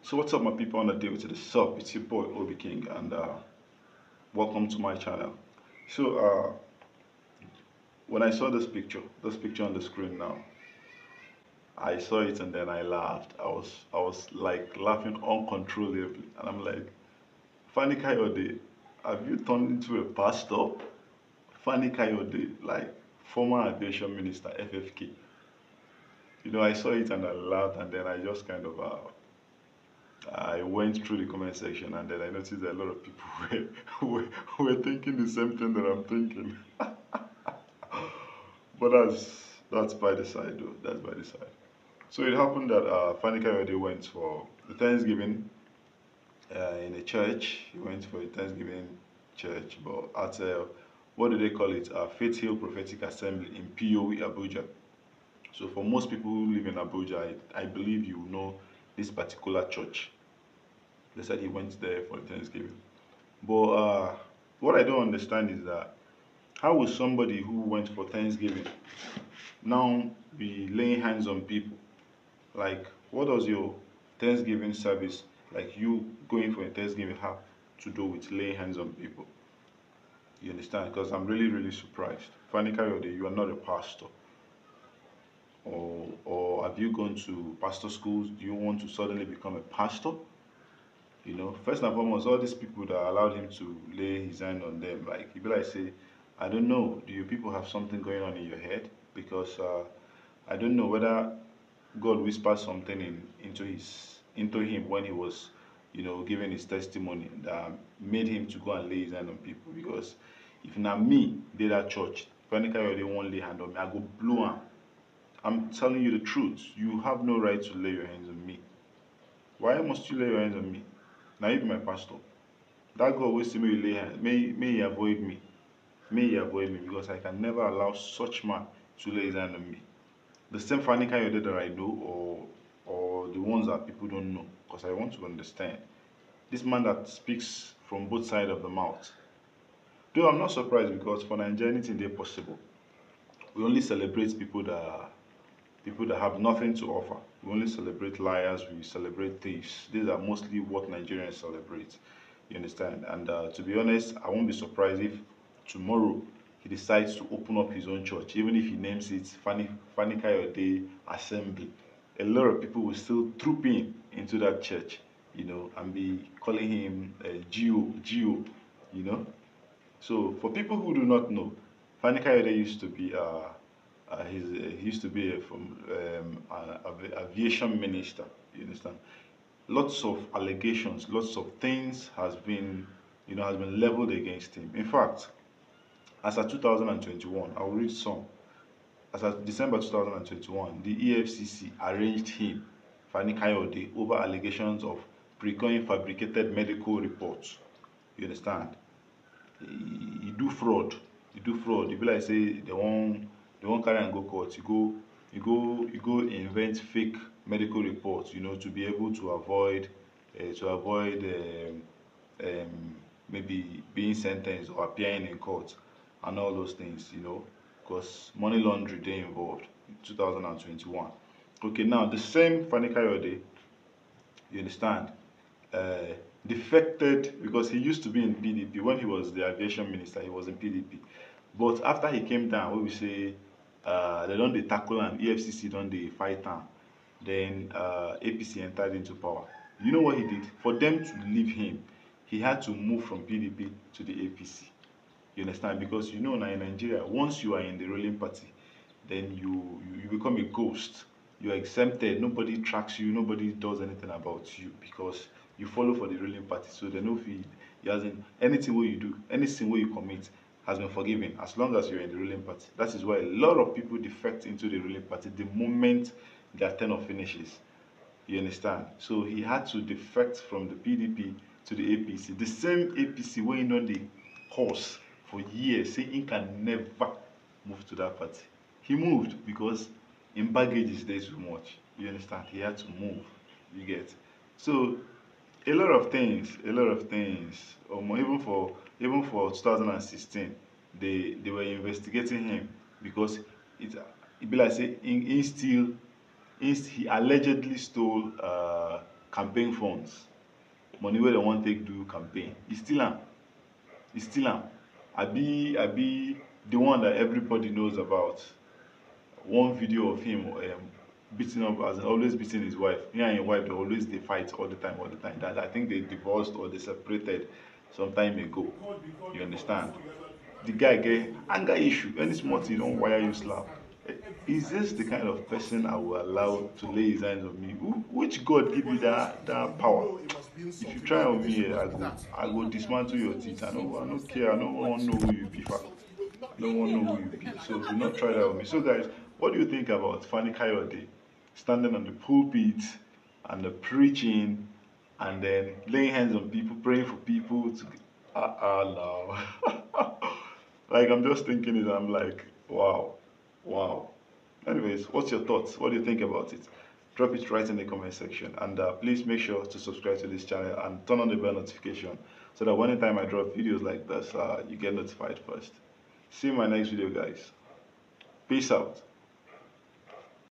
So what's up my people on the day to the sub? It's your boy Obi King and welcome to my channel. So when I saw this picture on the screen now, I saw it and then I laughed. I was like laughing uncontrollably and I'm like, Fani Kayode, have you turned into a pastor? Fani Kayode, like former aviation minister FFK. You know, I saw it and I laughed and then I just kind of I went through the comment section and then I noticed that a lot of people were thinking the same thing that I'm thinking. But that's by the side though. That's by the side. So it happened that Fani Kayode went for the Thanksgiving in a church. He went for a Thanksgiving church, but at what do they call it? Faith Hill Prophetic Assembly in POE Abuja. So for most people who live in Abuja, I believe you know this particular church. They said he went there for Thanksgiving. But what I don't understand is that how will somebody who went for Thanksgiving now be laying hands on people? Like, what does your Thanksgiving service, like you going for a Thanksgiving, have to do with laying hands on people? You understand? Because I'm really, really surprised. Fanny Kayode, you are not a pastor. Or have you gone to pastor schools? Do you want to suddenly become a pastor? You know, first and foremost, all these people that allowed him to lay his hand on them, like, he be like, say, I don't know, do you people have something going on in your head? Because I don't know whether God whispered something into him when he was, you know, giving his testimony that made him to go and lay his hand on people. Because if not me did that church, Veronica already won't lay hand on me, I go blow him. I'm telling you the truth. You have no right to lay your hands on me. Why must you lay your hands on me? Now you be my pastor. That God will see me lay hands. May he avoid me. May he avoid me because I can never allow such man to lay his hand on me. The same Fanny Kayode that I know or the ones that people don't know. Because I want to understand. This man that speaks from both sides of the mouth. Though I'm not surprised because for Nigeria anything is possible. We only celebrate people that have nothing to offer. We only celebrate liars, we celebrate thieves. These are mostly what Nigerians celebrate. You understand? And to be honest, I won't be surprised if tomorrow he decides to open up his own church, even if he names it Fani Kayode Assembly. A lot of people will still troop in into that church, you know, and be calling him Geo, you know. So for people who do not know, Fani Kayode used to be he used to be an aviation minister. You understand? Lots of allegations, lots of things has been leveled against him. In fact, as of 2021, I'll read some. As of December 2021, the EFCC arraigned him, Fani Kayode, over allegations of procuring fabricated medical reports. You understand? He do fraud. He do fraud. E be like say they won't carry and go court. You go invent fake medical reports, you know, to be able to avoid maybe being sentenced or appearing in court and all those things, you know, because money laundering they involved in 2021. Okay, now the same Fani Kayode, you understand, uh, defected because he used to be in PDP when he was the aviation minister. He was in PDP, but after he came down, what we say, they don't they tackle him. EFCC don't they fight him. Then APC entered into power. You know what he did? For them to leave him, he had to move from PDP to the APC. You understand? Because you know now in Nigeria, once you are in the ruling party, then you become a ghost. You are exempted. Nobody tracks you. Nobody does anything about you because you follow for the ruling party. So they know feed. As in anything what you do, anything what you commit has been forgiven as long as you're in the ruling party. That is why a lot of people defect into the ruling party the moment their tenure finishes. You understand? So he had to defect from the PDP to the APC. The same APC waiting on the course for years, saying he can never move to that party. He moved because in baggage is there too much. You understand? He had to move. You get. So a lot of things. Even for 2016, they were investigating him because it be like say he allegedly stole campaign funds, money wey dem wan take do campaign. E steal am. E steal am. Abi the one that everybody knows about. One video of him beating up, as in always beating his wife. He and his wife, they always they fight all the time, all the time. That I think they divorced or they separated some time ago. You understand? The guy get anger issue. Any small thing, don't wire you slap. Is this the kind of person I will allow to lay his hands on me? Which God give you that power? If you try on me, I go dismantle your teeth. I don't care. I don't want to know who you be. I don't want to know who you be. So do not try that on me. So guys, what do you think about Fani Kayode standing on the pulpit and the preaching and then laying hands on people, praying for people to no. Like I'm just thinking it, I'm like, wow, wow. Anyways, what's your thoughts? What do you think about it? Drop it right in the comment section, and please make sure to subscribe to this channel and turn on the bell notification so that anytime I drop videos like this, you get notified first. See you in my next video, guys. Peace out.